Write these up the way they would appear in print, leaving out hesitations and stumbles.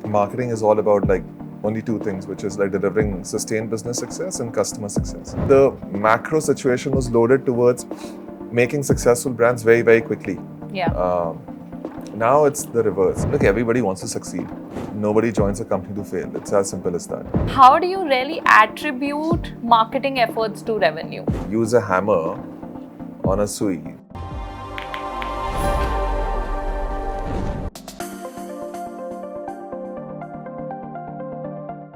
marketing is all about like only two things, which is like delivering sustained business success and customer success. The macro situation was loaded towards making successful brands very, very quickly. Yeah. Now it's the reverse. Look, everybody wants to succeed. Nobody joins a company to fail. It's as simple as that. How do you really attribute marketing efforts to revenue? Use a hammer on a sui.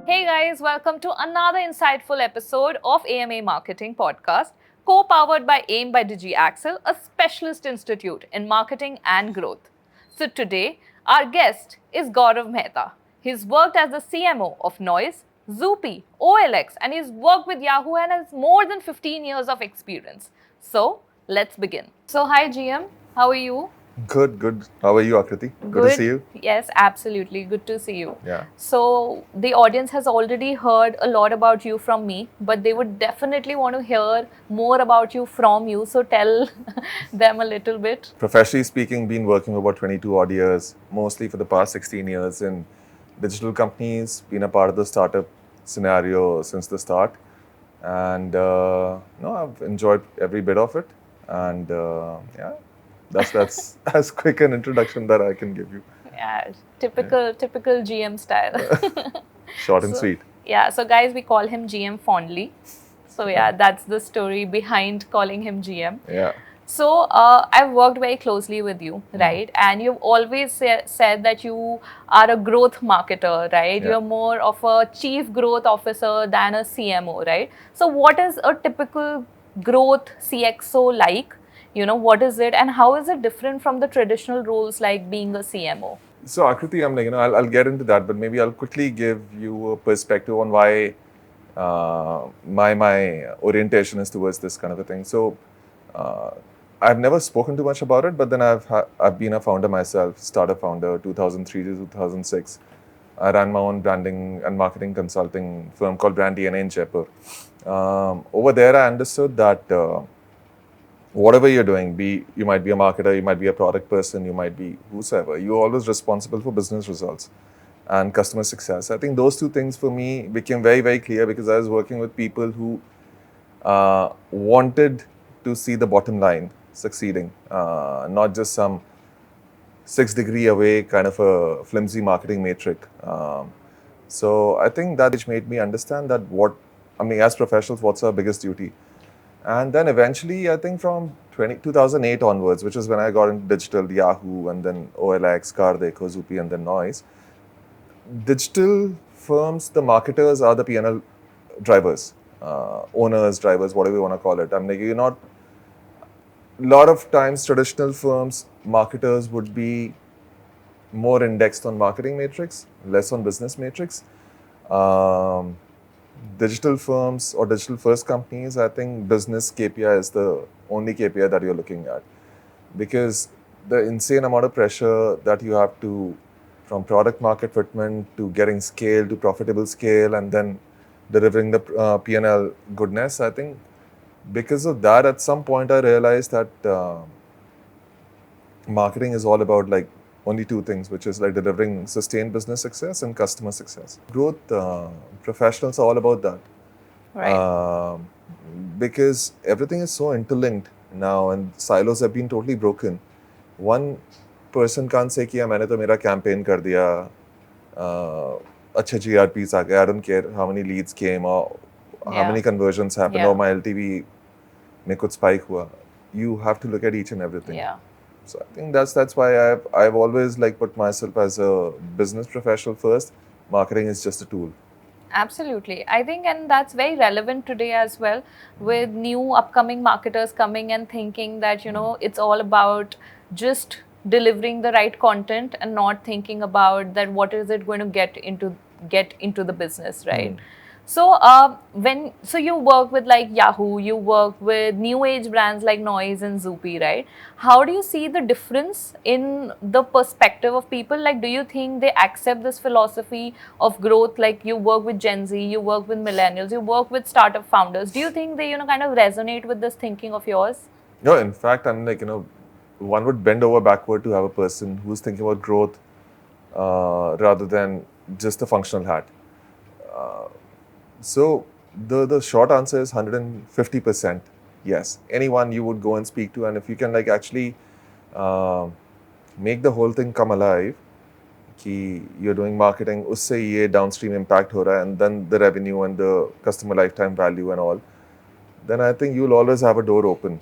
Hey guys, welcome to another insightful episode of AMA Marketing Podcast, co-powered by AIM by DigiAxle, a specialist institute in marketing and growth. So today, our guest is Gaurav Mehta. He's worked as the CMO of Noise, Zupee, OLX, and he's worked with Yahoo and has more than 15 years of experience. So let's begin. So hi GM, how are you? Good. How are you, Aakriti? Good to see you. Yes, absolutely. Good to see you. Yeah. So the audience has already heard a lot about you from me, but they would definitely want to hear more about you from you. So tell them a little bit. Professionally speaking, been working about 22 odd years, mostly for the past 16 years in digital companies, been a part of the startup scenario since the start. And I've enjoyed every bit of it. And that's as quick an introduction that I can give you. Yeah, typical GM style. Short and sweet. Yeah, so guys, we call him GM fondly. So yeah, that's the story behind calling him GM. Yeah. So I've worked very closely with you, right? And you've always said that you are a growth marketer, right? Yeah. You're more of a chief growth officer than a CMO, right? So what is a typical growth CXO like? You know, what is it and how is it different from the traditional roles like being a CMO? So Aakriti, I'm like, I'll get into that, but maybe I'll quickly give you a perspective on why my orientation is towards this kind of a thing. So I've never spoken too much about it, but then I've been a founder myself, startup founder, 2003 to 2006. I ran my own branding and marketing consulting firm called Brand DNA in Jaipur. Over there, I understood that whatever you're doing, you might be a marketer, you might be a product person, you might be whosoever, you're always responsible for business results and customer success. I think those two things for me became very, very clear because I was working with people who wanted to see the bottom line succeeding, not just some 6-degree away kind of a flimsy marketing matrix. So I think that made me understand that as professionals, what's our biggest duty? And then eventually, I think from 2008 onwards, which is when I got into digital, Yahoo, and then OLX, CarDekho, Zupee, and then Noise. Digital firms, the marketers are the P&L drivers, owners, drivers, whatever you want to call it. I'm like, a lot of times traditional firms, marketers would be more indexed on marketing matrix, less on business matrix. Digital firms or digital first companies, I think business KPI is the only KPI that you're looking at, because the insane amount of pressure that you have to, from product market fitment to getting scale to profitable scale and then delivering the P&L goodness. I think because of that, at some point I realized that marketing is all about like only two things, which is like delivering sustained business success and customer success. Growth professionals are all about that. Right. Because everything is so interlinked now and silos have been totally broken. One person can't say कि मैंने तो मेरा campaign कर दिया, अच्छे GRPs आ गए, I don't care how many leads came or how many conversions happened or my LTV में कुछ spike हुआ. You have to look at each and everything. Yeah. So I think that's why I've always like put myself as a business professional first. Marketing is just a tool. Absolutely. I think, and that's very relevant today as well, with new upcoming marketers coming and thinking that, it's all about just delivering the right content and not thinking about that what is it going to get into the business, right? So you work with like Yahoo, you work with new age brands like Noise and Zupee, right? How do you see the difference in the perspective of people? Like, do you think they accept this philosophy of growth? Like, you work with Gen Z, you work with millennials, you work with startup founders. Do you think they, kind of resonate with this thinking of yours? No, in fact, I'm like, one would bend over backward to have a person who's thinking about growth rather than just a functional hat. Uh, so the short answer is 150% yes. Anyone you would go and speak to, and if you can like actually uh, make the whole thing come alive, कि you're doing marketing, उससे ये downstream impact हो रहा है, and then the revenue and the customer lifetime value and all, then I think you'll always have a door open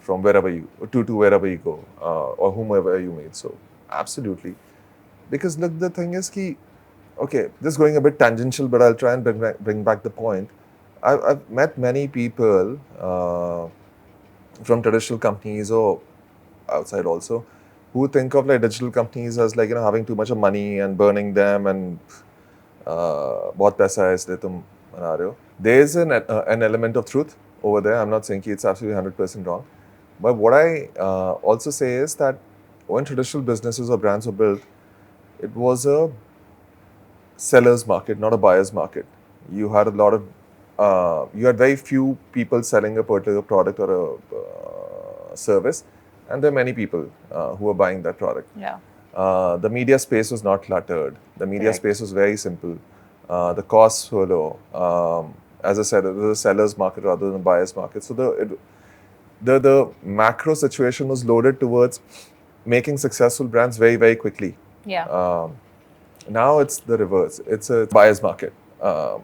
from wherever you to wherever you go or whomever you meet. So absolutely, because look, the thing is कि okay, this is going a bit tangential, but I'll try and bring back the point. I've met many people from traditional companies or outside also who think of like digital companies as like having too much of money and burning them and बहुत पैसा है इसलिए तुम बना रहे हो. There is an element of truth over there. I'm not saying it's absolutely 100% wrong. But what I also say is that when traditional businesses or brands were built, it was a seller's market, not a buyer's market. You had a lot of, you had very few people selling a particular product or a service, and there are many people who were buying that product. Yeah. The media space was not cluttered. The media Correct. space was very simple. The costs were low. As I said, it was a seller's market rather than a buyer's market. So the macro situation was loaded towards making successful brands very, very quickly. Yeah. Now it's the reverse. It's a buyer's market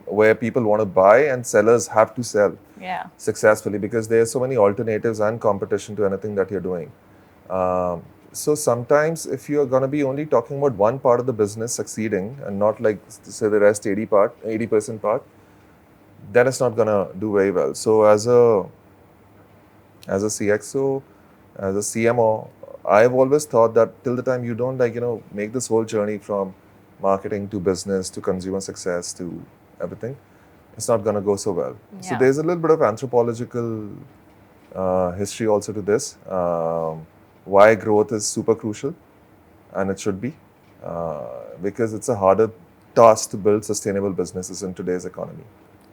where people want to buy and sellers have to sell Yeah. successfully because there are so many alternatives and competition to anything that you're doing. So sometimes if you're going to be only talking about one part of the business succeeding and not like say the rest 80% part, then it's not going to do very well. So as a CXO, as a CMO, I've always thought that till the time you don't make this whole journey from marketing to business to consumer success to everything, it's not going to go so well. So Yeah. there's a little bit of anthropological history also to this. Why growth is super crucial, and it should be, because it's a harder task to build sustainable businesses in today's economy.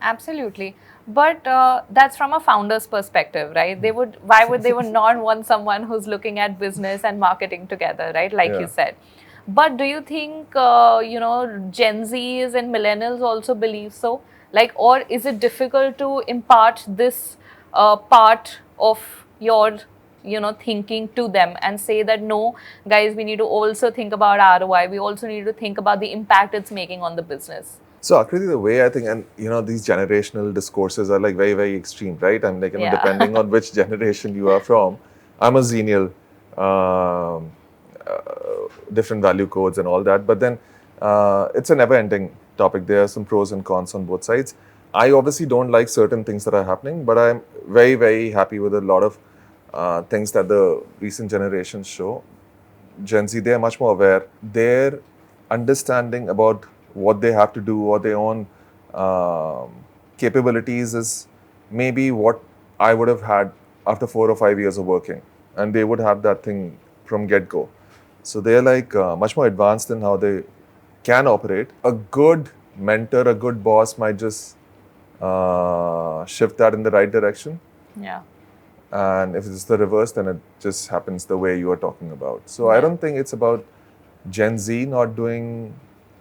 Absolutely, but that's from a founder's perspective, right? Why would they would not want someone who's looking at business and marketing together, right? Like you said. But do you think Gen Zs and millennials also believe so? Like, or is it difficult to impart this part of your thinking to them and say that no, guys, we need to also think about ROI. We also need to think about the impact it's making on the business. So Aakriti, the way I think, and these generational discourses are like very, very extreme, right? I'm like, depending on which generation you are from. I'm a Xennial, different value codes and all that. But then it's a never-ending topic. There are some pros and cons on both sides. I obviously don't like certain things that are happening, but I'm very, very happy with a lot of things that the recent generations show. Gen Z, they are much more aware. Their understanding about what they have to do or their own capabilities is maybe what I would have had after 4 or 5 years of working. And they would have that thing from get-go. So they're like much more advanced in how they can operate. A good mentor, a good boss might just shift that in the right direction. Yeah. And if it's the reverse, then it just happens the way you are talking about. So I don't think it's about Gen Z not doing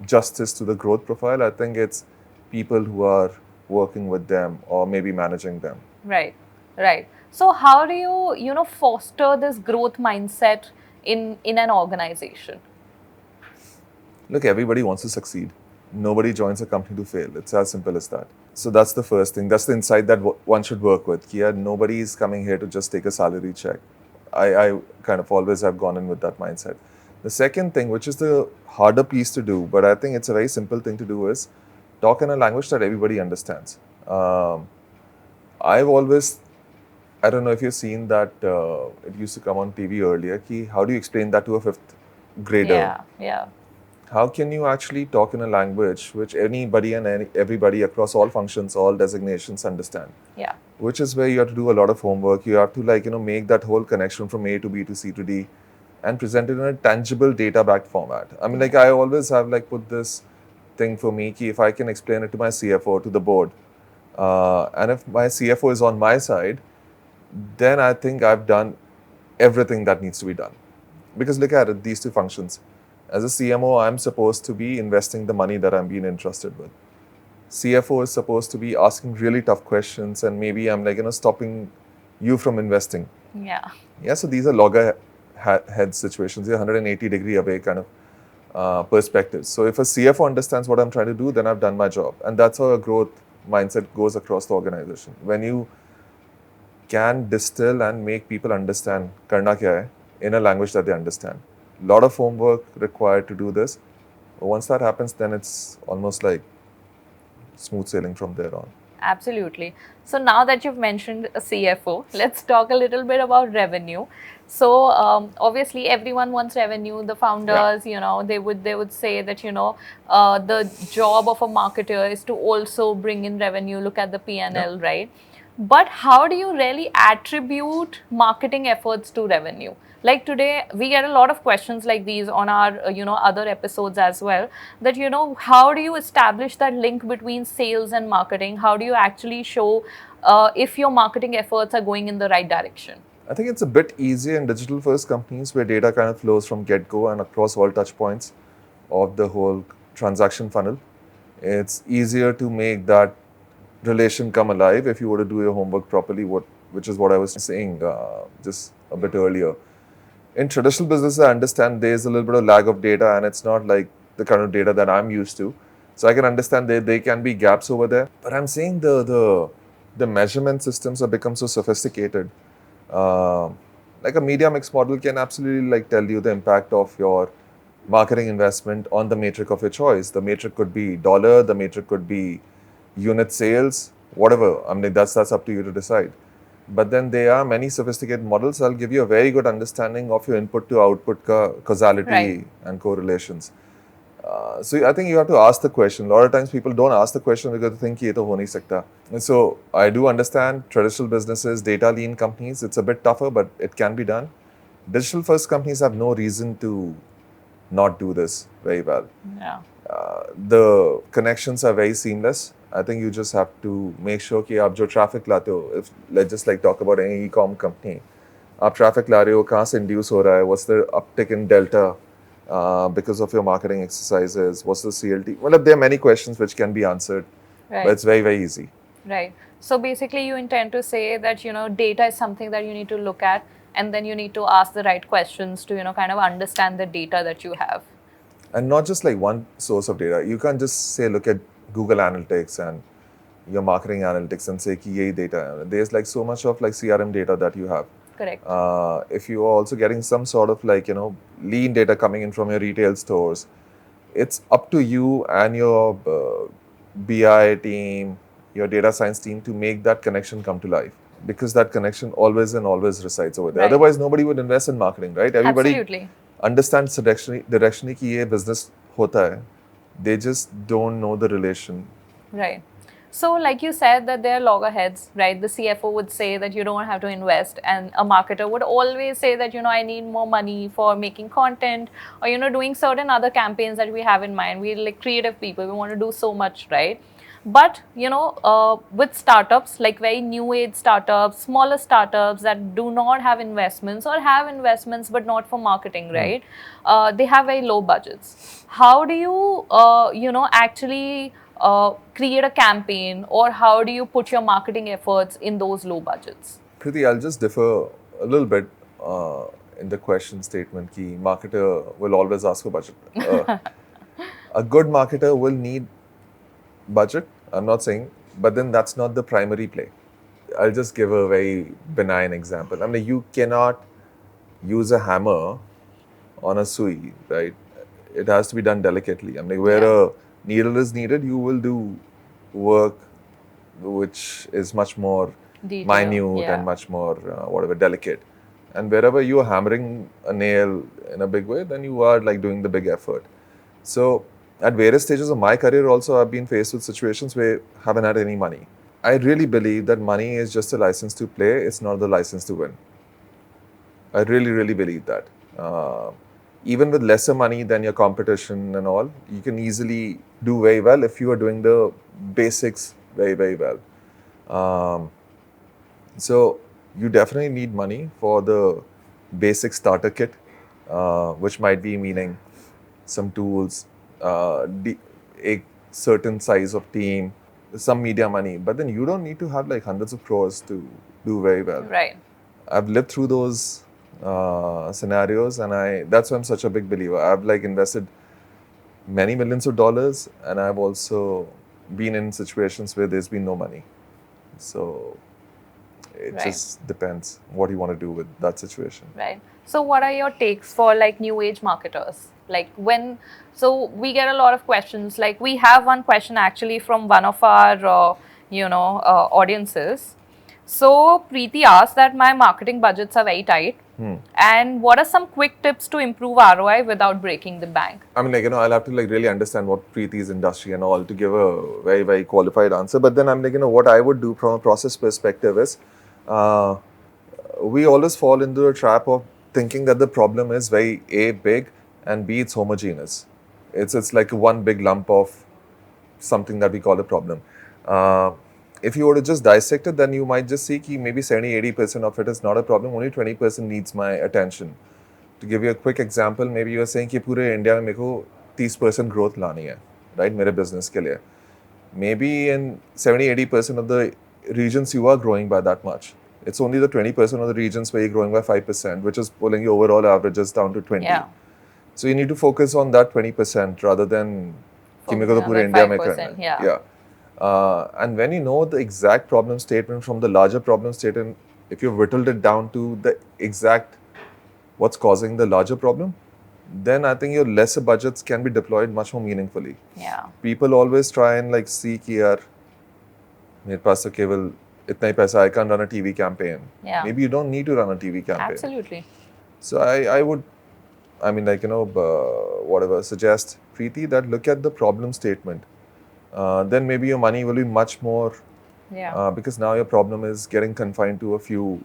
justice to the growth profile. I think it's people who are working with them or maybe managing them. Right, right. So how do you foster this growth mindset in an organization? Look, everybody wants to succeed. Nobody joins a company to fail. It's as simple as that. So that's the first thing. That's the insight that one should work with. Yeah, nobody is coming here to just take a salary check. I kind of always have gone in with that mindset. The second thing, which is the harder piece to do, but I think it's a very simple thing to do, is talk in a language that everybody understands. I've always, I don't know if you've seen that, it used to come on TV earlier, how do you explain that to a fifth grader? Yeah, yeah. How can you actually talk in a language which anybody and everybody across all functions, all designations understand? Yeah. Which is where you have to do a lot of homework. You have to make that whole connection from A to B to C to D and present it in a tangible data-backed format. I mean, I always have put this thing for me, if I can explain it to my CFO, to the board, and if my CFO is on my side, then I think I've done everything that needs to be done. Because look at it, these two functions. As a CMO, I'm supposed to be investing the money that I'm being entrusted with. CFO is supposed to be asking really tough questions, and maybe I'm like, stopping you from investing. Yeah. Yeah, so these are loggerhead situations. They're 180-degree away kind of perspectives. So if a CFO understands what I'm trying to do, then I've done my job. And that's how a growth mindset goes across the organization. When you can distill and make people understand karna kya hai in a language that they understand. A lot of homework required to do this. But once that happens, then it's almost like smooth sailing from there on. Absolutely. So now that you've mentioned a CFO, let's talk a little bit about revenue. So obviously everyone wants revenue. The founders, they would say that the job of a marketer is to also bring in revenue. Look at the P&L, right? But how do you really attribute marketing efforts to revenue? Like today, we get a lot of questions like these on our, other episodes as well. That, how do you establish that link between sales and marketing? How do you actually show if your marketing efforts are going in the right direction? I think it's a bit easier in digital first companies where data kind of flows from get-go and across all touch points of the whole transaction funnel. It's easier to make that relation come alive if you were to do your homework properly, which is what I was saying just a bit earlier. In traditional business, I understand there's a little bit of lag of data, and it's not like the kind of data that I'm used to. So I can understand there can be gaps over there. But I'm saying the measurement systems have become so sophisticated. Uh, like a media mix model can absolutely like tell you the impact of your marketing investment on the metric of your choice. The metric could be dollar, the metric could be unit sales, whatever. I mean, that's up to you to decide. But then there are many sophisticated models that'll give you a very good understanding of your input to output causality Right. and correlations. So I think you have to ask the question. A lot of times people don't ask the question because they think ye to ho nahi sakta. And so I do understand traditional businesses, data lean companies, it's a bit tougher, but it can be done. Digital first companies have no reason to not do this very well. Yeah. The connections are very seamless. I think you just have to make sure कि आप जो traffic लाते हो, if let's just like talk about any e-com company, आप traffic ला रहे हो, कहाँ से induce हो रहा है, what's the uptick in delta because of your marketing exercises, what's the CLT? Well, there are many questions which can be answered, but Right. it's very, very easy. Right. So basically, you intend to say that, data is something that you need to look at, and then you need to ask the right questions to, kind of understand the data that you have. And not just like one source of data. You can't just say, look at Google Analytics and your marketing analytics and say ki yehi data. There's like so much of like CRM data that you have. Correct. If you are also getting some sort of like, lean data coming in from your retail stores, it's up to you and your BI team, your data science team to make that connection come to life. Because that connection always and always resides over there. Right. Otherwise, nobody would invest in marketing, right? Everybody Absolutely. understands directionally कि ये business होता है. They just don't know the relation. Right. So, like you said, that there are loggerheads, right? The CFO would say that you don't have to invest, and a marketer would always say that, I need more money for making content or, doing certain other campaigns that we have in mind. We're like creative people, we want to do so much, right? But, with startups, like very new age startups, smaller startups that do not have investments or have investments but not for marketing, right? They have very low budgets. How do you, actually create a campaign, or how do you put your marketing efforts in those low budgets? Kriti, I'll just differ a little bit in the question statement कि marketer will always ask for budget. A good marketer will need budget, I'm not saying, but then that's not the primary play. I'll just give a very benign example. I mean, you cannot use a hammer on a sui, right? It has to be done delicately. I mean, where a needle is needed, you will do work which is much more minute and much more whatever delicate. And wherever you are hammering a nail in a big way, then you are like doing the big effort. So at various stages of my career also, I've been faced with situations where I haven't had any money. I really believe that money is just a license to play. It's not the license to win. I really, really believe that. Even with lesser money than your competition and all, you can easily do very well if you are doing the basics very, very well. So you definitely need money for the basic starter kit, which might be meaning some tools, a certain size of team, some media money. But then you don't need to have like hundreds of crores to do very well. Right. I've lived through those scenarios, and that's why I'm such a big believer. I've like invested many millions of dollars, and I've also been in situations where there's been no money. So it Right. just depends what you want to do with that situation. Right. So, what are your takes for like new age marketers? Like so we get a lot of questions. Like we have one question actually from one of our, audiences. So Preeti asked that my marketing budgets are very tight. And what are some quick tips to improve ROI without breaking the bank? I mean, like, I'll have to like really understand what Preeti's industry and all to give a very, very qualified answer. But then I'm like, what I would do from a process perspective is, we always fall into the trap of thinking that the problem is very A, big, and B, it's homogeneous. It's like one big lump of something that we call a problem. If you were to just dissect it, then you might just see that maybe 70-80% of it is not a problem, only 20% needs my attention. To give you a quick example, maybe you are saying कि पूरे India में मेरे को 30% growth लानी है, right? मेरे business के लिए. Maybe in 70-80% of the regions you are growing by that much. It's only the 20% of the regions where you're growing by 5%, which is pulling your overall averages down to 20. Yeah. So you need to focus on that 20% rather than कि मेरे को तो पूरे India में करना है. Yeah. And when you know the exact problem statement from the larger problem statement, if you've whittled it down to the exact what's causing the larger problem, then I think your lesser budgets can be deployed much more meaningfully. Yeah. People always try and like see कि यार मेरे पास तो केवल इतना ही पैसा, I can't run a TV campaign. Yeah. Maybe you don't need to run a TV campaign. Absolutely. So I would, I mean, like, whatever, suggest Preeti that look at the problem statement. Then maybe your money will be much more, because now your problem is getting confined to a few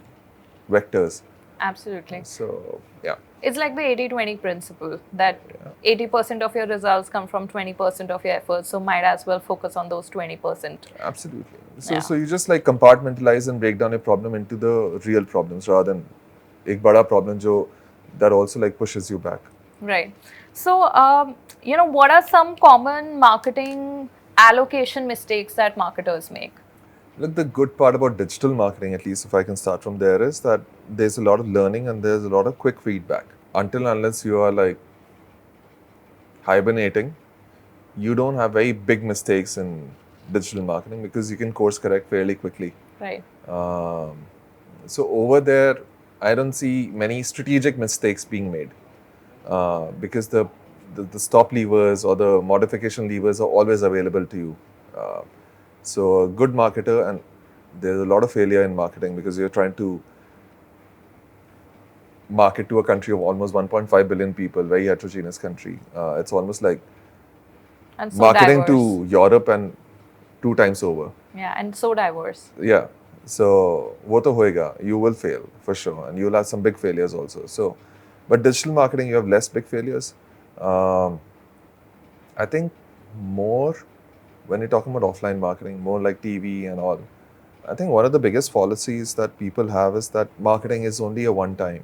vectors. Absolutely. So, yeah. It's like the 80-20 principle that 80% of your results come from 20% of your efforts. So might as well focus on those 20%. Absolutely. So you just like compartmentalize and break down your problem into the real problems rather than एक बड़ा problem that also like pushes you back. Right. So, what are some common marketing allocation mistakes that marketers make? Look, the good part about digital marketing, at least if I can start from there, is that there's a lot of learning and there's a lot of quick feedback. Until unless you are like hibernating, you don't have very big mistakes in digital marketing because you can course correct fairly quickly. Right. So over there, I don't see many strategic mistakes being made because the stop levers or the modification levers are always available to you. So a good marketer, and there's a lot of failure in marketing because you're trying to market to a country of almost 1.5 billion people, very heterogeneous country. It's almost like And so marketing diverse. to Europe and 2 times over. Yeah, and so diverse. Yeah. So, wo to hoega. You will fail for sure, and you'll have some big failures also. So, but digital marketing, you have less big failures. I think more when you're talking about offline marketing, more like TV and all. I think one of the biggest fallacies that people have is that marketing is only a one time.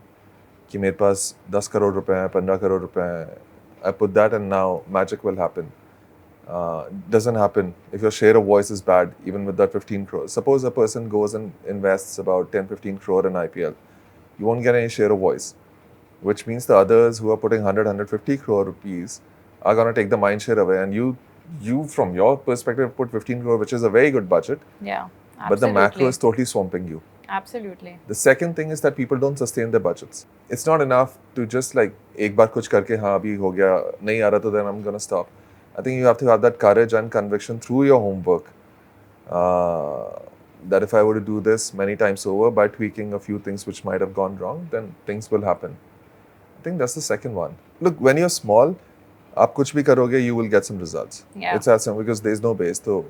कि मेरे पास 10 करोड़ रुपए हैं, 15 करोड़ रुपए हैं. I put that and now magic will happen. Doesn't happen if your share of voice is bad, even with that 15 crores. Suppose a person goes and invests about 10-15 crore in IPL. You won't get any share of voice, which means the others who are putting 100-150 crore rupees are going to take the mind share away. And you from your perspective, put 15 crore, which is a very good budget. Yeah, absolutely. But the macro is totally swamping you. Absolutely. The second thing is that people don't sustain their budgets. It's not enough to just like एक बार कुछ करके हाँ अभी हो गया नहीं आ रहा तो then I'm gonna stop. I think you have to have that courage and conviction through your homework that if I were to do this many times over by tweaking a few things which might have gone wrong, then things will happen. I think that's the second one. Look, when you're small, आप कुछ भी करोगे, you will get some results. Yeah. It's as simple because there's no base. So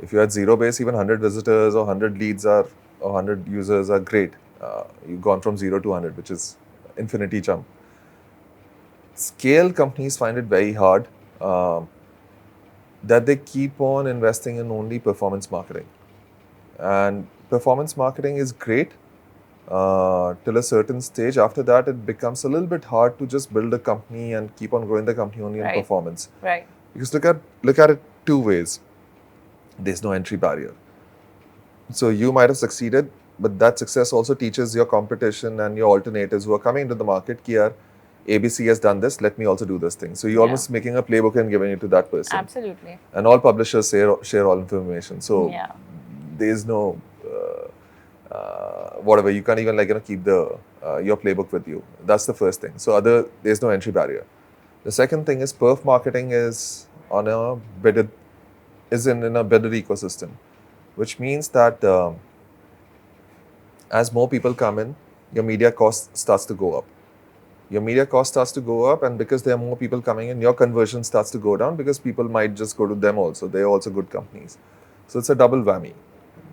if you had zero base, even 100 visitors or 100 leads or 100 users are great. You've gone from 0 to 100, which is infinity jump. Scale companies find it very hard that they keep on investing in only performance marketing. And performance marketing is great till a certain stage. After that, it becomes a little bit hard to just build a company and keep on growing the company only on Right. performance. Right. Because look at it two ways. There's no entry barrier. So you might have succeeded, but that success also teaches your competition and your alternatives who are coming into the market, ki yaar, ABC has done this, let me also do this thing. So you're Yeah. almost making a playbook and giving it to that person. Absolutely. And all publishers share all information. So Yeah. there's no whatever, you can't even keep the your playbook with you. That's the first thing. So there's no entry barrier. The second thing is perf marketing is on a bedded in a bedded ecosystem, which means that as more people come in, your media cost starts to go up. Your media cost starts to go up, and because there are more people coming in, your conversion starts to go down because people might just go to them also. They're also good companies. So it's a double whammy.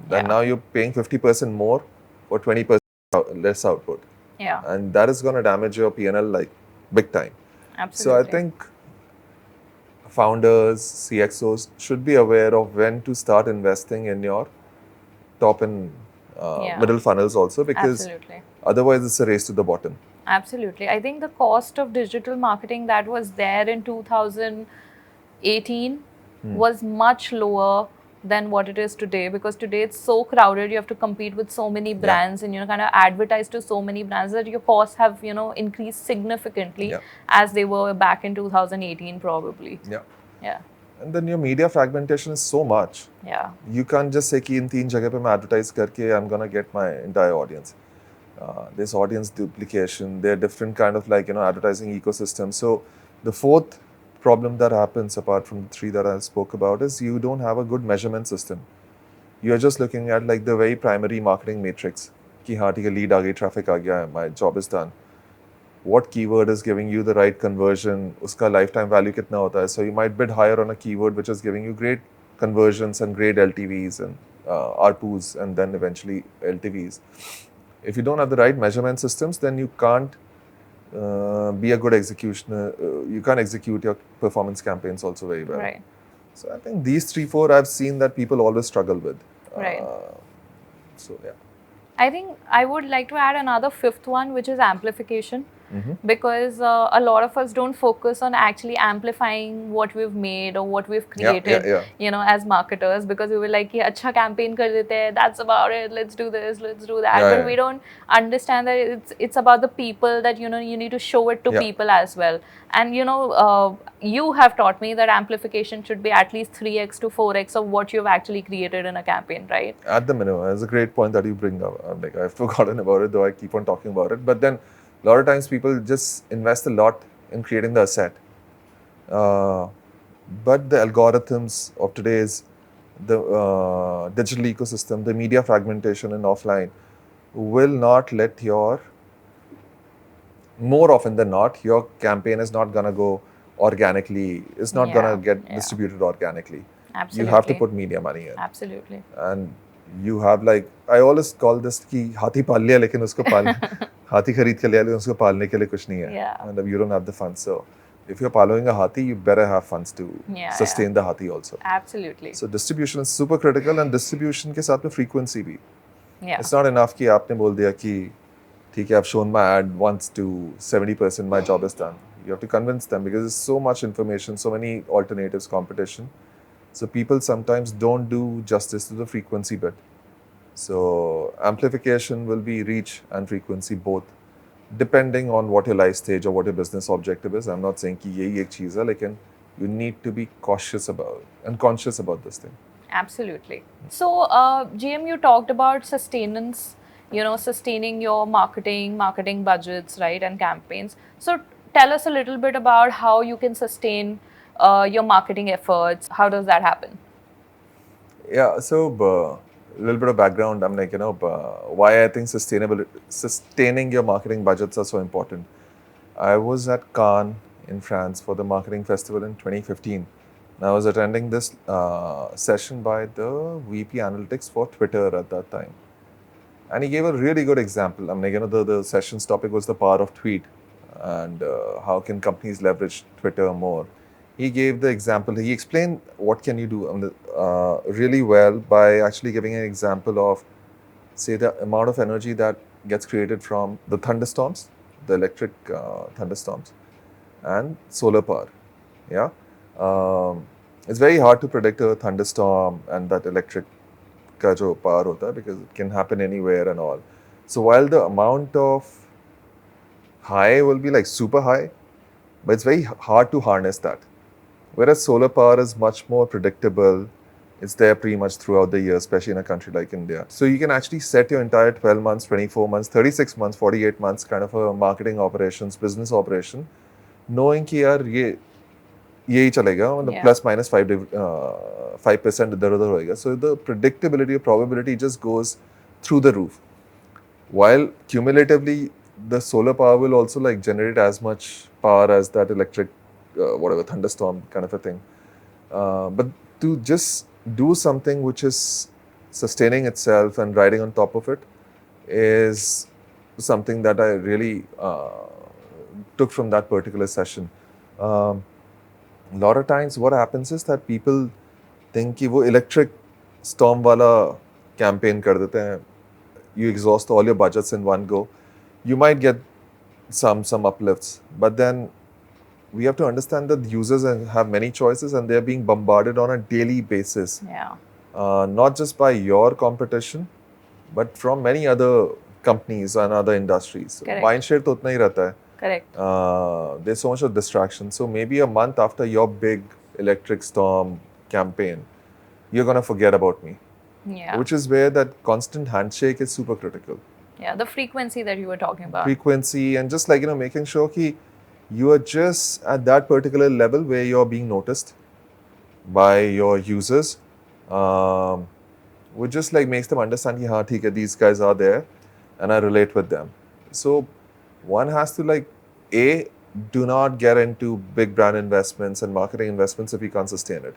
Then Yeah. now you're paying 50% more for 20% less output. Yeah. And that is going to damage your P&L like big time. So I Absolutely. think founders, CXOs should be aware of when to start investing in your top and Yeah. middle funnels also, because Absolutely. otherwise it's a race to the bottom. Absolutely. I think the cost of digital marketing that was there in 2018 was much lower than what it is today, because today it's so crowded. You have to compete with so many brands and kind of advertise to so many brands that your costs have increased significantly Yeah. as they were back in 2018 probably. Yeah. Yeah. And then your media fragmentation is so much. Yeah. You can't just say कि इन तीन जगह पे मैं advertise करके I'm gonna get my entire audience. There's audience duplication. There are different kind of advertising ecosystem. So the fourth problem that happens apart from the three that I spoke about is you don't have a good measurement system. You're just looking at like the very primary marketing matrix. कि हाँ ठीक है, lead आ गई, traffic आ गया, my job is done. What keyword is giving you the right conversion? Uska lifetime value kitna hota hai? So you might bid higher on a keyword which is giving you great conversions and great LTVs and ARPUs and then eventually LTVs. If you don't have the right measurement systems, then you can't be a good executioner. You can't execute your performance campaigns also very well. Right. So I think these 3-4 I've seen that people always struggle with. Right. So yeah. I think I would like to add another fifth one, which is amplification. Because a lot of us don't focus on actually amplifying what we've made or what we've created, as marketers, because we were like, yeah, अच्छा campaign kar dete hai, that's about it, let's do this, let's do that. But we don't understand that it's about the people, that you need to show it to people as well. And you have taught me that amplification should be at least 3x to 4x of what you've actually created in a campaign, right? At the minimum. It's a great point that you bring up. I've forgotten about it, though I keep on talking about it. But then a lot of times people just invest a lot in creating the asset. But the algorithms of today's digital ecosystem, the media fragmentation and offline will not let more often than not, your campaign is not going to go organically. It's not going to get distributed organically. Absolutely. You have to put media money in. Absolutely. And you have I always call this कि हाथी पाल लिया लेकिन उसको हाथी खरीद के ले आया उसको पालने के लिए कुछ नहीं है. And you don't have the funds. So if you're following a hathi, you better have funds to sustain the hathi also. Absolutely. So distribution is super critical, and distribution के साथ में frequency भी. Yeah. It's not enough कि आपने बोल दिया कि ठीक है, I've shown my ad once to 70%, my job is done. You have to convince them because there's so much information, so many alternatives, competition. So people sometimes don't do justice to the frequency bit. So amplification will be reach and frequency both, depending on what your life stage or what your business objective is. I'm not saying कि यही एक चीज़ है, लेकिन you need to be cautious about and conscious about this thing. Absolutely. So, GM, you talked about sustainance, sustaining your marketing budgets, right, and campaigns. So, tell us a little bit about how you can sustain your marketing efforts. How does that happen? Yeah, so a little bit of background. I'm why I think sustaining your marketing budgets are so important. I was at Cannes in France for the marketing festival in 2015. And I was attending this session by the VP Analytics for Twitter at that time. And he gave a really good example. The session's topic was the power of tweet and how can companies leverage Twitter more. He gave the example. He explained what can you do really well by actually giving an example of, say, the amount of energy that gets created from the thunderstorms, the electric thunderstorms, and solar power. Yeah, it's very hard to predict a thunderstorm and that electric का जो power होता है because it can happen anywhere and all. So while the amount of high will be like super high, but it's very hard to harness that. Whereas solar power is much more predictable. It's there pretty much throughout the year, especially in a country like India. So you can actually set your entire 12 months, 24 months, 36 months, 48 months kind of a marketing operations, business operation, knowing कि यार ये यही चलेगा मतलब plus minus 5% इधर उधर होएगा. So the predictability or probability just goes through the roof. While cumulatively the solar power will also like generate as much power as that electric whatever thunderstorm kind of a thing. But to just do something which is sustaining itself and riding on top of it is something that I really took from that particular session. A lot of times what happens is that people think कि वो electric storm वाला campaign कर देते हैं. You exhaust all your budgets in one go. You might get some uplifts, but then we have to understand that users have many choices and they're being bombarded on a daily basis. Yeah. Not just by your competition, but from many other companies and other industries. Correct. Mindshare to utna hi rehta hai. Correct. There's so much of distraction. So maybe a month after your big electric storm campaign, you're going to forget about me. Yeah. Which is where that constant handshake is super critical. Yeah, the frequency that you were talking about. Frequency and just like, making sure that you are just at that particular level where you're being noticed by your users. Which just like makes them understand that, haan, theek hai, these guys are there and I relate with them. So one has to like, do not get into big brand investments and marketing investments if you can't sustain it.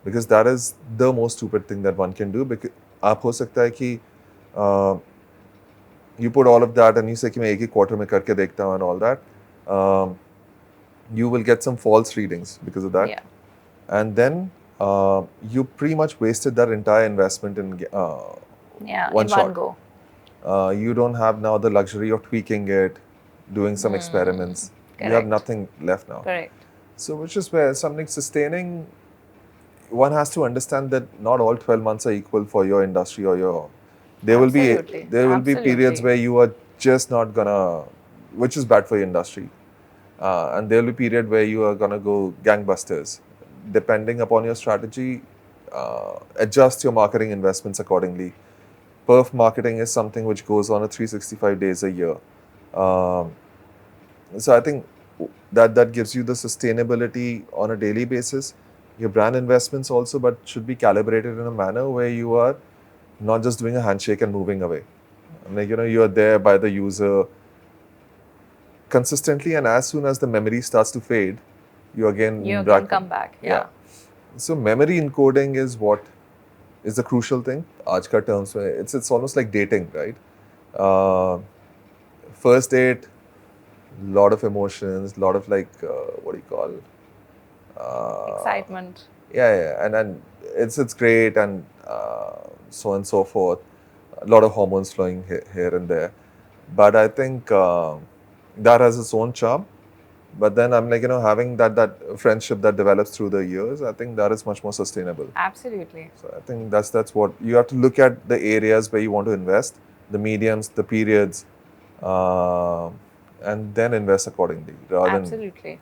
Because that is the most stupid thing that one can do. Because आप हो सकता है कि you put all of that and you say कि मैं एक ही quarter में करके देखता हूँ and all that, you will get some false readings because of that. Yeah. And then you pretty much wasted that entire investment in one shot. One go. You don't have now the luxury of tweaking it, doing some experiments. Correct. You have nothing left now. Correct. So which is where something sustaining, one has to understand that not all 12 months are equal for your industry or your. There will be periods where you are just not gonna, which is bad for your industry, and there will be period where you are gonna go gangbusters. Depending upon your strategy, adjust your marketing investments accordingly. Perf marketing is something which goes on a 365 days a year. So I think that gives you the sustainability on a daily basis. Your brand investments also, but should be calibrated in a manner where you are not just doing a handshake and moving away. Like, you are there by the user consistently, and as soon as the memory starts to fade, you again come back. Yeah. So memory encoding is what is the crucial thing. Aaj ka terms mein, it's almost like dating, right? First date, lot of emotions, lot of like what do you call? Excitement. Yeah, and then it's great and so on and so forth. A lot of hormones flowing here and there, but I think that has its own charm. But then I'm like, having that friendship that develops through the years, I think that is much more sustainable. Absolutely. So I think that's what you have to look at, the areas where you want to invest, the mediums, the periods, and then invest accordingly rather Absolutely.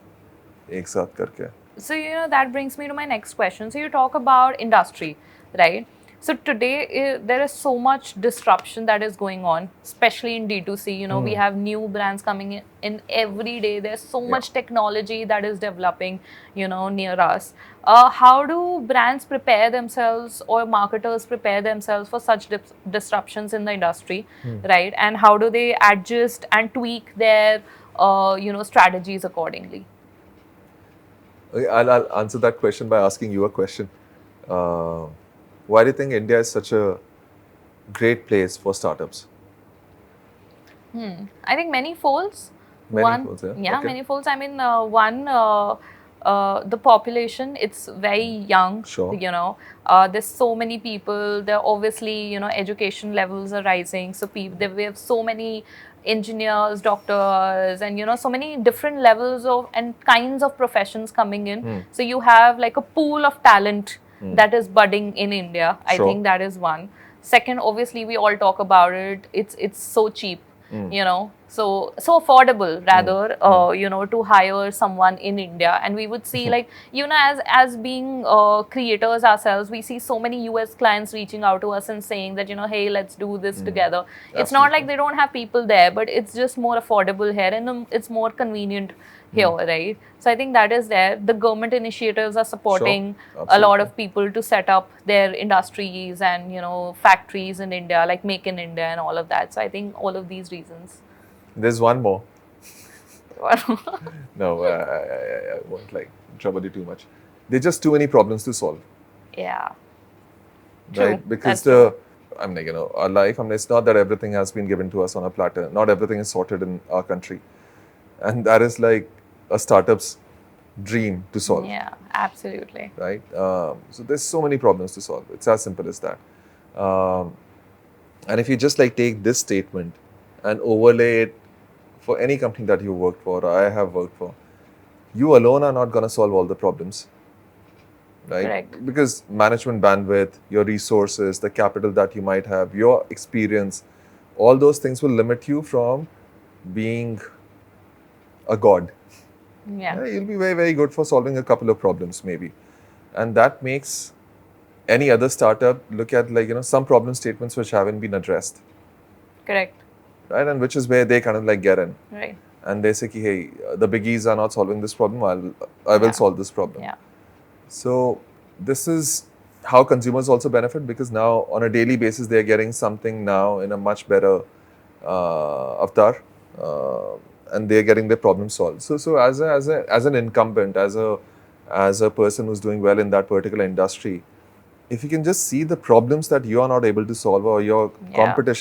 than ek saath karke. So, that brings me to my next question. So, you talk about industry, right? So, today there is so much disruption that is going on, especially in D2C. We have new brands coming in every day. There's so much technology that is developing, near us. How do brands prepare themselves or marketers prepare themselves for such disruptions in the industry, right? And how do they adjust and tweak their, strategies accordingly? Okay, I'll answer that question by asking you a question. Why do you think India is such a great place for startups? I think many folds. Many folds, yeah. Yeah, Okay. many folds. I mean, one, the population, it's very young. Sure. There's so many people. There obviously, education levels are rising. So we have so many engineers, doctors, and so many different levels of and kinds of professions coming in. So you have like a pool of talent that is budding in India. I Sure. think that is one. Second, obviously, we all talk about it. It's so cheap, so affordable rather, to hire someone in India. And we would see like, as being creators ourselves, we see so many US clients reaching out to us and saying that, hey, let's do this together. It's not like they don't have people there, but it's just more affordable here, and it's more convenient here, right? So I think that is there. The government initiatives are supporting a lot of people to set up their industries and factories in India, like Make in India and all of that. So I think all of these reasons. There's one more. No, I won't like trouble you too much. There's just too many problems to solve. Yeah. Right? True. Because That's I'm like, our life, it's not that everything has been given to us on a platter. Not everything is sorted in our country. And that is like a startup's dream to solve. Yeah, absolutely. Right? So there's so many problems to solve. It's as simple as that. And if you just like take this statement and overlay it for any company that you worked for, or I have worked for, you alone are not going to solve all the problems. Right? Correct. Because management bandwidth, your resources, the capital that you might have, your experience, all those things will limit you from being a god. Yeah. You'll be very, very good for solving a couple of problems maybe. And that makes any other startup look at like, some problem statements which haven't been addressed. Correct. Right? And which is where they kind of like get in. Right. And they say, hey, the biggies are not solving this problem, I will solve this problem. Yeah. So this is how consumers also benefit, because now on a daily basis, they're getting something now in a much better avatar. And they're getting their problem solved. So as an incumbent, as a person who's doing well in that particular industry, if you can just see the problems that you are not able to solve, or your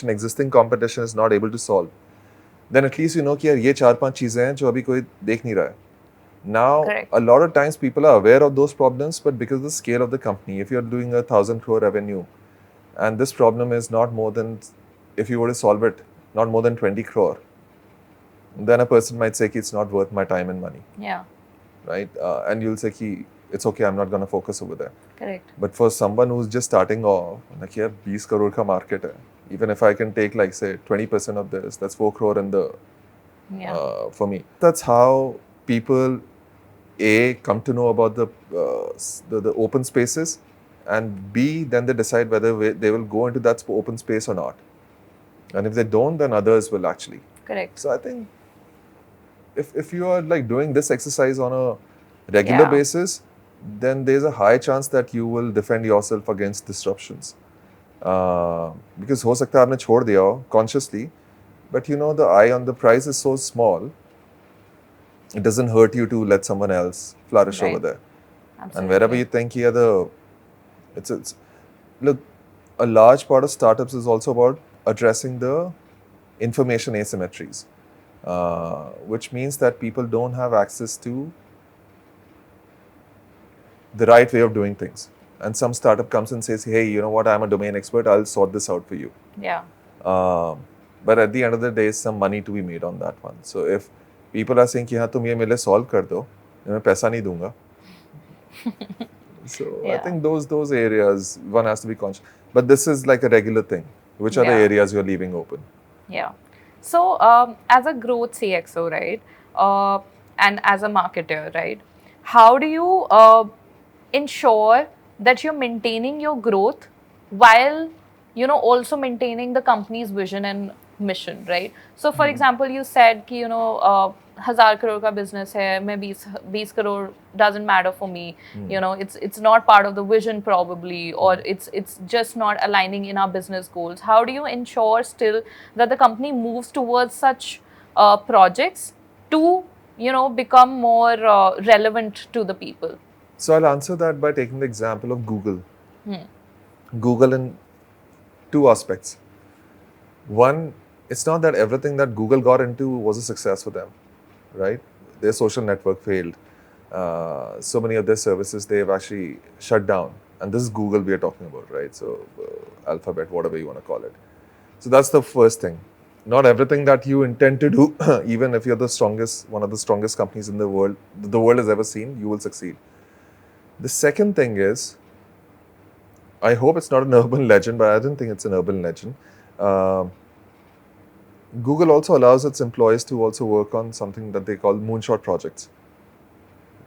existing competition is not able to solve, then at least you know कि यार ये 4-5 चीजें हैं जो अभी कोई देख नहीं रहा है. Now, Correct. a lot of times people are aware of those problems, but because of the scale of the company, if you're doing 1,000 crore revenue, and this problem is not more than, if you were to solve it, not more than 20 crore, then a person might say it's not worth my time and money. Yeah. Right? And you'll say it's okay, I'm not going to focus over there. Correct. But for someone who's just starting off, like, yeah, 20 crore ka market hai. Even if I can take like say 20% of this, that's 4 crore in the for me. That's how people come to know about the open spaces, and B, then they decide whether they will go into that open space or not. And if they don't, then others will actually. Correct. So I think if you are like doing this exercise on a regular basis, then there's a high chance that you will defend yourself against disruptions. Because हो सकता है आपने छोड़ दिया हो consciously, but the eye on the prize is so small, it doesn't hurt you to let someone else flourish over there. Absolutely. And wherever you think it's look, a large part of startups is also about addressing the information asymmetries, which means that people don't have access to the right way of doing things. And some startup comes and says, hey, you know what, I'm a domain expert, I'll sort this out for you. Yeah. But at the end of the day, some money to be made on that one. So if people are saying, हाँ तुम ये मेरे लिए solve कर दो, मैं पैसा नहीं दूंगा. So I think those areas, one has to be conscious. But this is like a regular thing. Which are the areas you're leaving open? Yeah. So as a growth CXO, right, and as a marketer, right, how do you ensure that you're maintaining your growth while also maintaining the company's vision and mission, right? So for example, you said कि 1,000 crore का business है, मैं 20 crore doesn't matter for me. It's not part of the vision probably, or it's just not aligning in our business goals. How do you ensure still that the company moves towards such projects to become more relevant to the people? So I'll answer that by taking the example of Google. Google in two aspects. One, it's not that everything that Google got into was a success for them, right? Their social network failed. So many of their services they've actually shut down. And this is Google we are talking about, right? So Alphabet, whatever you want to call it. So that's the first thing. Not everything that you intend to do, even if you're the strongest, one of the strongest companies in the world has ever seen, you will succeed. The second thing is, I hope it's not an urban legend, but I don't think it's an urban legend. Google also allows its employees to also work on something that they call moonshot projects.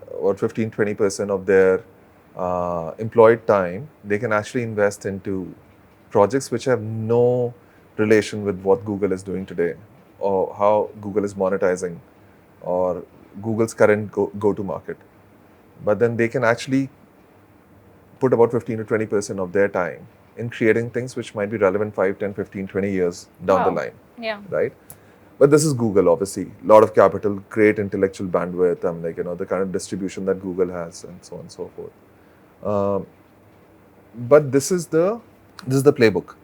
About 15-20% of their employed time, they can actually invest into projects which have no relation with what Google is doing today, or how Google is monetizing, or Google's current go-to market. But then they can actually put about 15 to 20% of their time in creating things which might be relevant 5, 10, 15, 20 years down the line. Yeah. Right? But this is Google, obviously. A lot of capital, great intellectual bandwidth, the kind of distribution that Google has, and so on and so forth. But this is the playbook,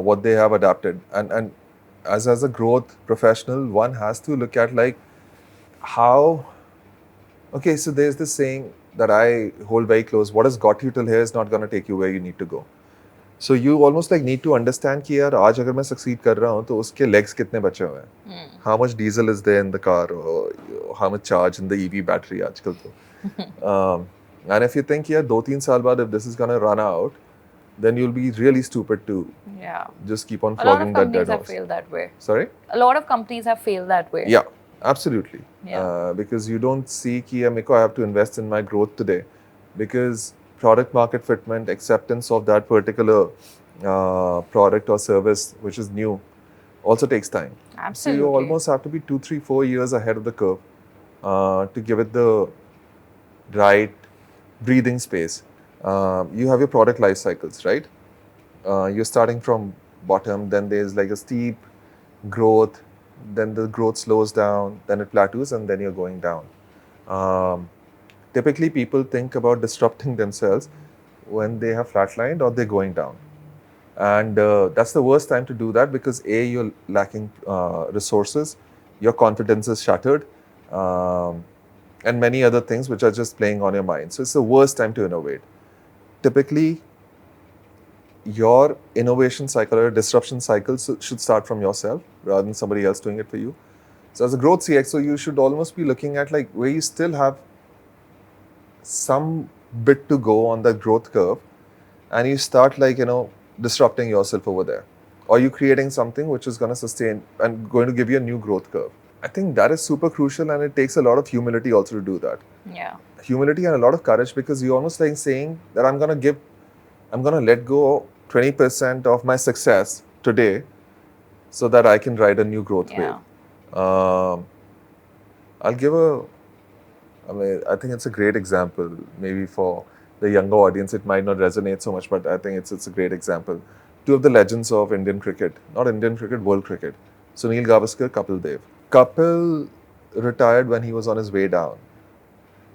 what they have adapted. And as a growth professional, one has to look at like how. Okay, so there's this saying that I hold very close. What has got you till here is not going to take you where you need to go. So you almost like need to understand कि यार आज अगर मैं succeed कर रहा हूँ तो उसके legs कितने बचे हुए हैं? How much diesel is there in the car? Or how much charge in the EV battery आजकल तो? And if you think यार 2-3 साल बाद if this is gonna run out, then you'll be really stupid to just keep on flogging that dead horse. A lot of companies have failed that way. Sorry? A lot of companies have failed that way. Yeah, absolutely. Because you don't see कि I have to invest in my growth today, because product market fitment, acceptance of that particular product or service which is new also takes time. Absolutely. So you almost have to be 2, 3, 4 years ahead of the curve to give it the right breathing space. You have your product life cycles, right? You're starting from bottom, then there's like a steep growth, then the growth slows down, then it plateaus, and then you're going down. Typically, people think about disrupting themselves when they have flatlined or they're going down. And that's the worst time to do that, because A, you're lacking resources, your confidence is shattered, and many other things which are just playing on your mind. So it's the worst time to innovate. Typically, your innovation cycle or disruption cycle should start from yourself rather than somebody else doing it for you. So as a growth CXO, you should almost be looking at like where you still have some bit to go on the growth curve, and you start like, disrupting yourself over there. Or you creating something which is going to sustain and going to give you a new growth curve. I think that is super crucial, and it takes a lot of humility also to do that. Yeah. Humility and a lot of courage, because you're almost like saying that I'm going to let go 20% of my success today so that I can ride a new growth wave. I'll give I think it's a great example. Maybe for the younger audience, it might not resonate so much, but I think it's a great example. Two of the legends of Indian cricket, not Indian cricket, world cricket. Sunil Gavaskar, Kapil Dev. Kapil retired when he was on his way down,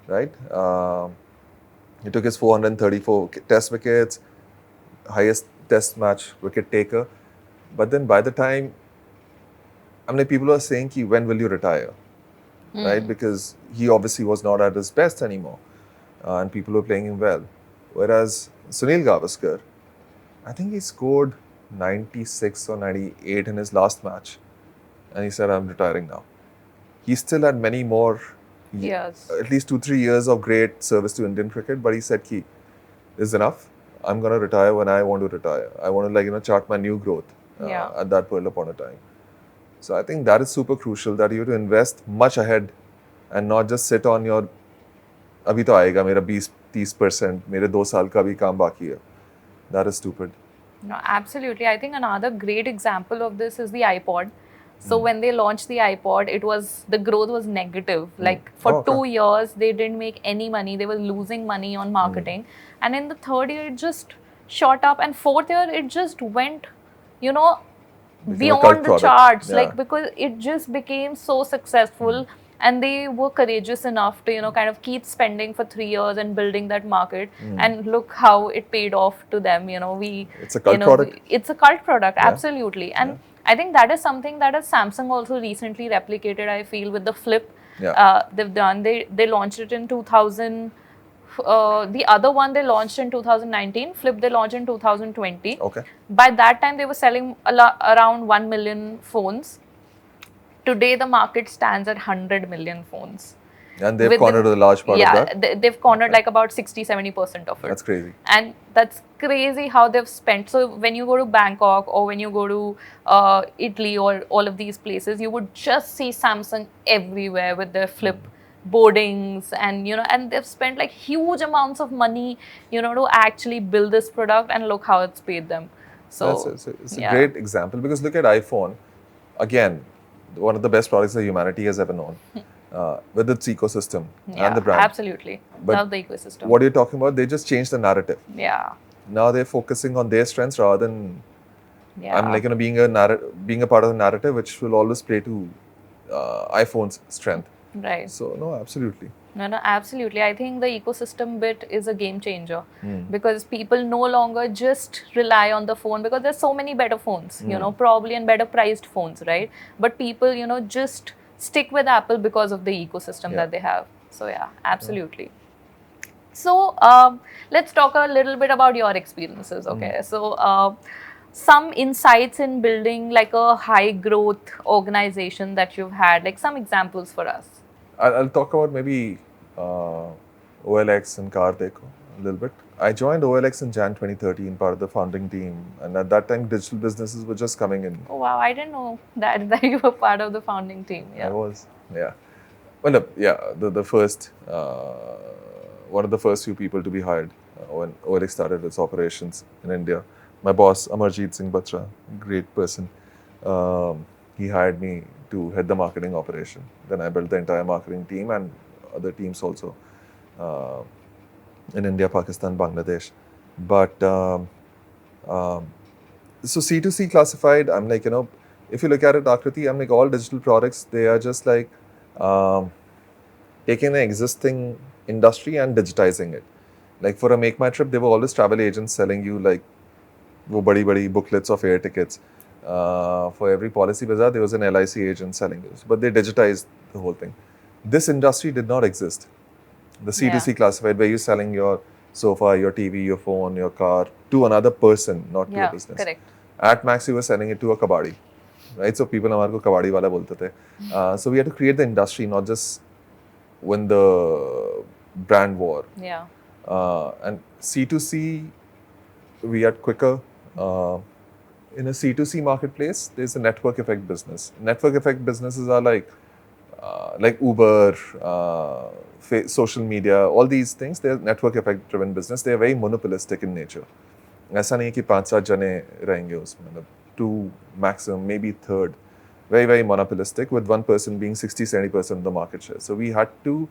right? He took his 434 test wickets, highest test match wicket taker. But then by the time, people are saying, when will you retire? Right? Because he obviously was not at his best anymore. And people were playing him well. Whereas Sunil Gavaskar, I think he scored 96 or 98 in his last match. And he said, I'm retiring now. He still had many more years, at least 2-3 years of great service to Indian cricket. But he said, this is enough. I'm going to retire when I want to retire. I want to chart my new growth at that point upon a time. So I think that is super crucial, that you have to invest much ahead and not just sit on your अभी तो आएगा मेरा 20-30%, मेरे 2 साल का भी काम बाकी है. That is stupid. No, absolutely. I think another great example of this is the iPod. So when they launched the iPod, the growth was negative. Like for 2 years, they didn't make any money. They were losing money on marketing. And in the third year, it just shot up. And fourth year, it just went, beyond the charts. Yeah. Like, because it just became so successful. And they were courageous enough to, kind of keep spending for 3 years and building that market. And look how it paid off to them. It's a cult product. It's a cult product, absolutely. And I think that is something that Samsung also recently replicated, I feel, with the Flip. they've done. They launched it in 2000. The other one they launched in 2019. Flip they launched in 2020. Okay. By that time they were selling around 1 million phones. Today the market stands at 100 million phones. And they've cornered a large part of that? Yeah, they've cornered like about 60-70% of it. That's crazy. And that's crazy how they've spent. So when you go to Bangkok or when you go to Italy or all of these places, you would just see Samsung everywhere with their flip boardings, and and they've spent like huge amounts of money, to actually build this product, and look how it's paid them. So it's a great example, because look at iPhone, again, one of the best products that humanity has ever known. With its ecosystem and the brand. Absolutely. But love the ecosystem. What you're talking about, they just changed the narrative. Yeah. Now they're focusing on their strengths rather than I'm like being a part of the narrative, which will always play to iPhone's strength. Right. So no, absolutely. No, absolutely. I think the ecosystem bit is a game changer because people no longer just rely on the phone, because there's so many better phones, probably, and better priced phones, right? But people, just stick with Apple because of the ecosystem that they have. So yeah, absolutely. So let's talk a little bit about your experiences. Okay, so some insights in building like a high growth organization that you've had, like some examples for us. I'll talk about maybe OLX and CarDekho a little bit. I joined OLX in Jan 2013, part of the founding team, and at that time digital businesses were just coming in. Oh wow, I didn't know that you were part of the founding team. Yeah. I was, yeah. Well, yeah, the first, one of the first few people to be hired when OLX started its operations in India. My boss, Amarjeet Singh Batra, great person, he hired me to head the marketing operation. Then I built the entire marketing team and other teams also in India, Pakistan, Bangladesh. But so C2C classified, I'm like, if you look at it, Aakriti, I'm like, all digital products, they are just like taking an existing industry and digitizing it. Like for a Make My Trip, there were always travel agents selling you like wo badi booklets of air tickets. For every Policy Bazaar, there was an LIC agent selling this, but they digitized the whole thing. This industry did not exist. The C2C classified, where you're selling your sofa, your TV, your phone, your car to another person, not to a business. Correct. At max, you were selling it to a kabadi, right? So people हमारे को kabadi वाला बोलते थे. So we had to create the industry, not just win the brand war. Yeah. And C2C, we had quicker. In a C2C marketplace, there's a network effect business. Network effect businesses are like Uber, social media, all these things. They're network effect driven business. They're very monopolistic in nature. ऐसा नहीं है कि 5-7 जने रहेंगे उसमें, 2 maximum, maybe third. Very, very monopolistic, with one person being 60-70% of the market share. So we had to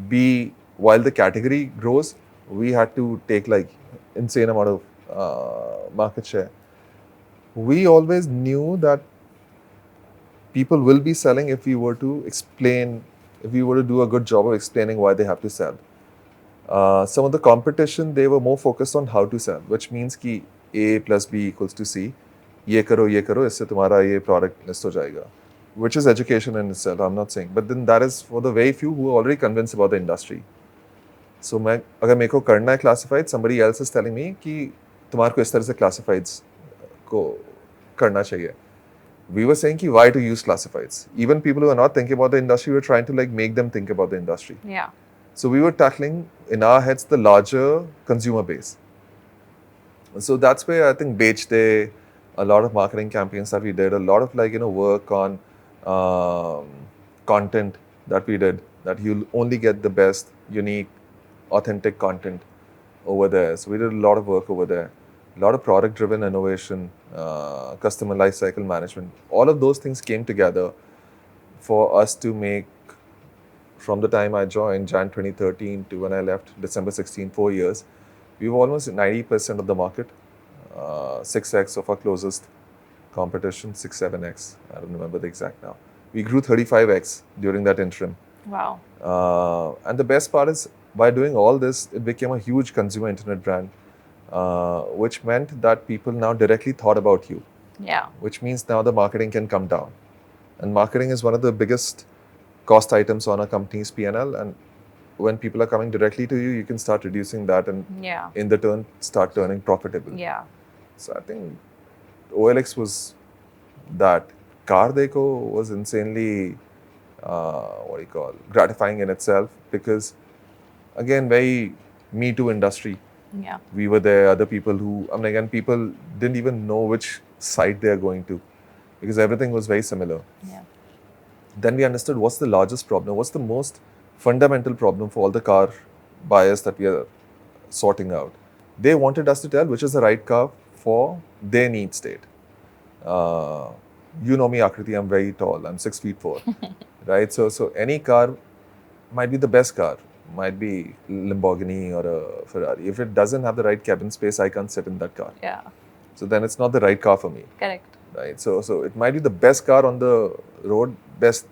be, while the category grows, we had to take like insane amount of market share. We always knew that people will be selling if we were to explain, if we were to do a good job of explaining why they have to sell. Some of the competition, they were more focused on how to sell, which means कि A plus B equals to C. ये करो, इससे तुम्हारा ये product list हो जाएगा. Which is education in itself, I'm not saying. But then that is for the very few who are already convinced about the industry. So अगर मेरे को करना है classified, somebody else is telling me कि तुम्हारे को इस तरह से classifieds को करना चाहिए. We were saying कि why to use classifieds. Even people who are not thinking about the industry, we were trying to like make them think about the industry. Yeah. So we were tackling in our heads the larger consumer base. So that's where I think Bech Day, a lot of marketing campaigns that we did, a lot of like work on content that we did, that you'll only get the best, unique, authentic content over there. So we did a lot of work over there. A lot of product-driven innovation, customer lifecycle management. All of those things came together for us to make, from the time I joined, Jan 2013 to when I left, December 16, 4 years, we were almost 90% of the market, 6x of our closest competition, 6-7x. I don't remember the exact now. We grew 35x during that interim. Wow. And the best part is, by doing all this, it became a huge consumer internet brand. Which meant that people now directly thought about you. Yeah. Which means now the marketing can come down. And marketing is one of the biggest cost items on a company's P&L, and when people are coming directly to you, you can start reducing that and Yeah. in the turn start turning profitable. Yeah. So I think OLX was that. CarDekho was insanely, gratifying in itself because, again, very Me Too industry. Yeah. We were there, other people who, I mean, again, people didn't even know which side they are going to because everything was very similar. Yeah. Then we understood what's the largest problem, what's the most fundamental problem for all the car buyers that we are sorting out. They wanted us to tell which is the right car for their need state. Uh, you know me, Aakriti, I'm very tall. I'm 6'4", right? So any car might be the best car, might be Lamborghini or a Ferrari. If it doesn't have the right cabin space, I can't sit in that car. Yeah. So then it's not the right car for me, Correct. right? So it might be the best car on the road, best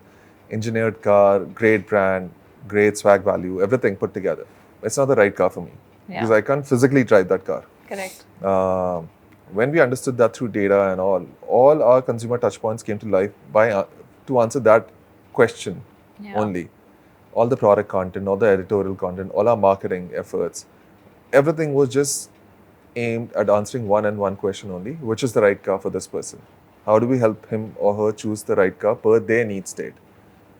engineered car, great brand, great swag value, everything put together. It's not the right car for me because Yeah. I can't physically drive that car. Correct. When we understood that through data and all our consumer touchpoints came to life to answer that question Yeah. only. All the product content, all the editorial content, all our marketing efforts, everything was just aimed at answering one question only, which is the right car for this person. How do we help him or her choose the right car per their need state?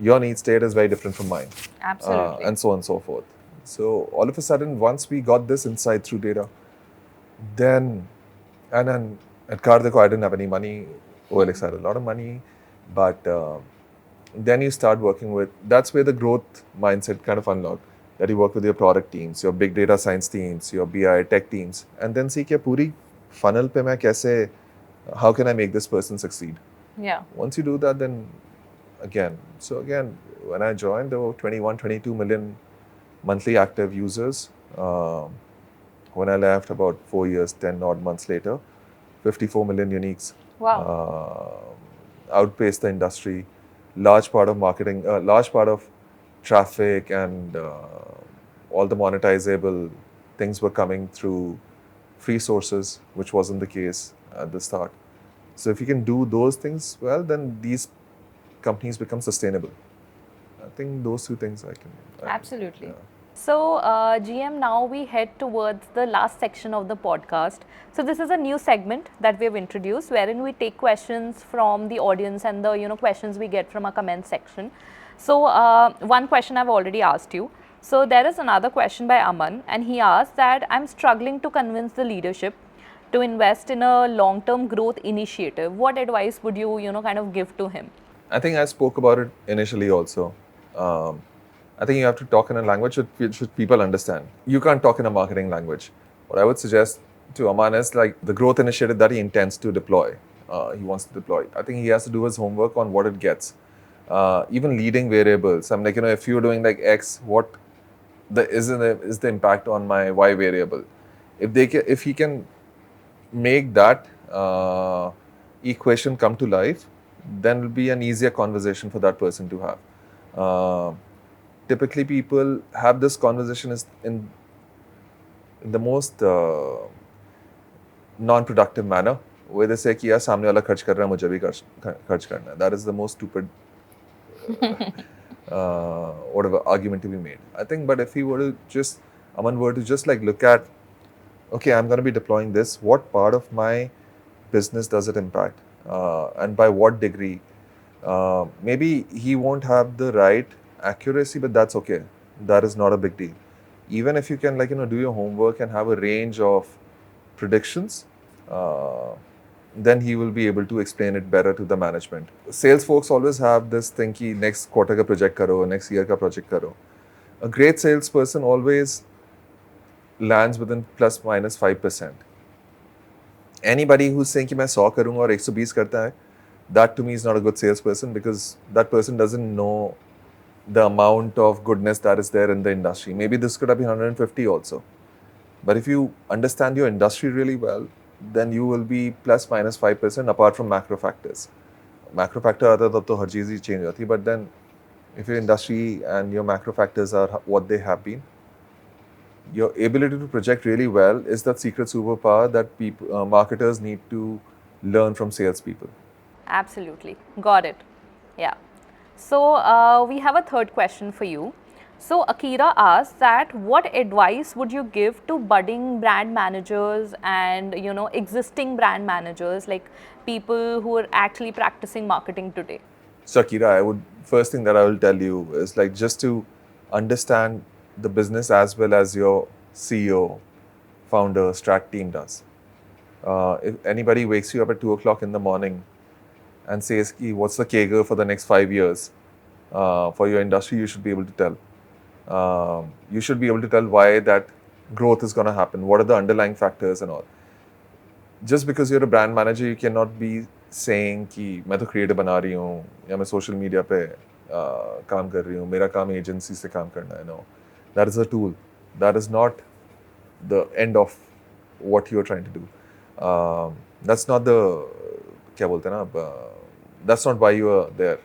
Your need state is very different from mine. Absolutely. And so on and so forth. So all of a sudden, once we got this insight through data, then at CarDekho, I didn't have any money. OLX had a lot of money, but then you start working with. That's where the growth mindset kind of unlocked. That you work with your product teams, your big data science teams, your BI tech teams, and then see कि पूरी funnel पे मैं कैसे, how can I make this person succeed? Yeah. Once you do that, then again, when I joined, there were 21, 22 million monthly active users. When I left, about 4 years, 10 odd months later, 54 million uniques. Wow. Outpaced the industry. Large part of marketing, large part of traffic and all the monetizable things were coming through free sources, which wasn't the case at the start. So if you can do those things well, then these companies become sustainable. I think those two things I can. Absolutely. Yeah. So, GM, now we head towards the last section of the podcast. So, this is a new segment that we have introduced, wherein we take questions from the audience and the questions we get from our comment section. So, one question I've already asked you. So, there is another question by Aman, and he asked that I'm struggling to convince the leadership to invest in a long-term growth initiative. What advice would you kind of give to him? I think I spoke about it initially also. I think you have to talk in a language which people understand. You can't talk in a marketing language. What I would suggest to Aman is like the growth initiative that he intends to deploy. He wants to deploy. I think he has to do his homework on what it gets. Even leading variables. I'm like, if you're doing like X, what is the impact on my Y variable? If he can make that equation come to life, then it'll be an easier conversation for that person to have. Typically, people have this conversation in the most non-productive manner, where they say कि यार सामने वाला खर्च कर रहा है मुझे भी खर्च करना है. That is the most stupid whatever argument to be made. I think, but if he were to just Aman were to just like look at, okay, I'm going to be deploying this. What part of my business does it impact, and by what degree? Maybe he won't have the right accuracy, but that's okay. That is not a big deal. Even if you can do your homework and have a range of predictions, then he will be able to explain it better to the management. Sales folks always have this thing ki next quarter ka project karo, next year ka project karo. A great salesperson always lands within plus minus 5%. Anybody who's saying कि मैं 100 करूँगा और 120 करता है, that to me is not a good salesperson, because that person doesn't know the amount of goodness that is there in the industry. Maybe this could have been 150 also. But if you understand your industry really well, then you will be plus minus 5% apart from macro factors. Macro factor आता तब तो हर चीज़ ही change होती, but then if your industry and your macro factors are what they have been, your ability to project really well is that secret superpower that people, marketers need to learn from salespeople. Absolutely. Got it. Yeah. So we have a third question for you. So Akira asks that what advice would you give to budding brand managers and existing brand managers, like people who are actually practicing marketing today? So Akira, first thing that I will tell you is like just to understand the business as well as your CEO, founder, strat team does. If anybody wakes you up at 2 o'clock in the morning and says, "Ki, what's the CAGR for the next 5 years for your industry?" You should be able to tell. You should be able to tell why that growth is going to happen. What are the underlying factors and all. Just because you're a brand manager, you cannot be saying कि मैं तो creative बना रही हूँ या मैं social media पे काम कर रही हूँ, मेरा काम agency से काम करना है. No, that is a tool. That is not the end of what you're trying to do. That's not the क्या बोलते हैं ना, that's not why you are there.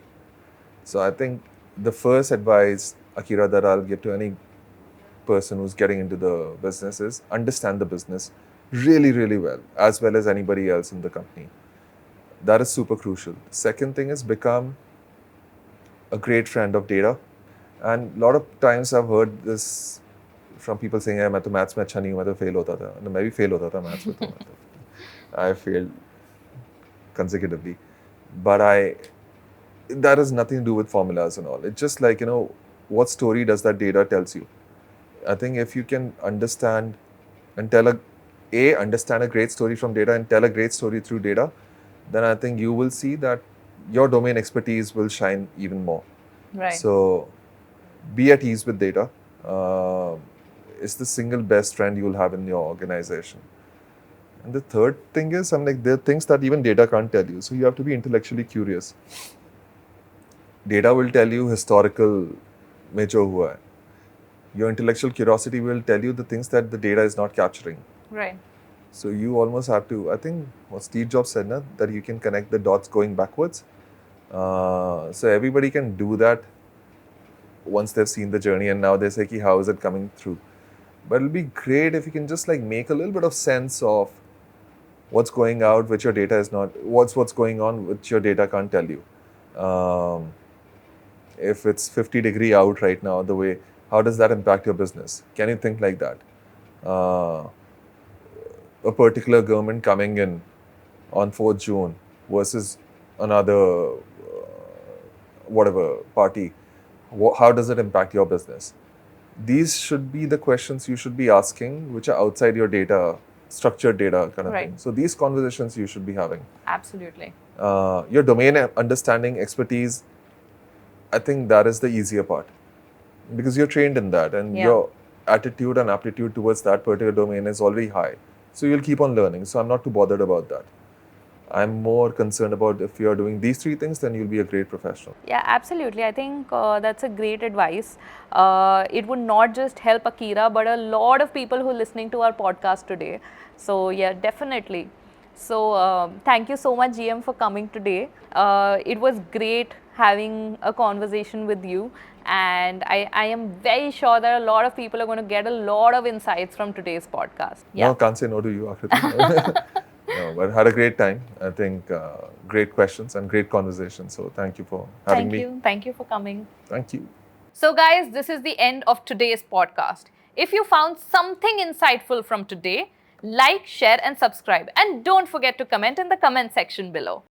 So I think the first advice, Akira, that I'll give to any person who's getting into the business is understand the business really, really well as anybody else in the company. That is super crucial. Second thing is become a great friend of data. And a lot of times I've heard this from people saying, "मैं तो maths में अच्छा नहीं हूँ, मैं तो fail होता था." मैं भी fail होता था maths में तो I failed consecutively. But that has nothing to do with formulas and all. It's just like, what story does that data tells you? I think if you can understand and understand a great story from data and tell a great story through data, then I think you will see that your domain expertise will shine even more. Right. So be at ease with data. It's the single best friend you will have in your organization. And the third thing is, there are things that even data can't tell you. So you have to be intellectually curious. Data will tell you historical में जो हुआ है. Your intellectual curiosity will tell you the things that the data is not capturing. Right. So you almost have to, I think what Steve Jobs said, that you can connect the dots going backwards. So everybody can do that once they've seen the journey and now they say, Ki, how is it coming through? But it'll be great if you can just like make a little bit of sense of what's going out, which your data is not, what's going on, which your data can't tell you. If it's 50-degree out right now, how does that impact your business? Can you think like that? A particular government coming in on 4th June versus another whatever party, how does it impact your business? These should be the questions you should be asking, which are outside your data, structured data kind of Right. thing. So these conversations you should be having. Absolutely. Your domain understanding, expertise, I think that is the easier part because you're trained in that and your attitude and aptitude towards that particular domain is already high. So you'll keep on learning. So I'm not too bothered about that. I'm more concerned about if you're doing these three things, then you'll be a great professional. Yeah, absolutely. I think that's a great advice. It would not just help Akira, but a lot of people who are listening to our podcast today. So yeah, definitely. So thank you so much, GM, for coming today. It was great having a conversation with you. And I am very sure that a lot of people are going to get a lot of insights from today's podcast. No, can't say no to you, Aakriti. No, but had a great time. I think great questions and great conversation. So thank you for having me. Thank you for coming. Thank you. So guys, this is the end of today's podcast. If you found something insightful from today, like, share and subscribe. And don't forget to comment in the comment section below.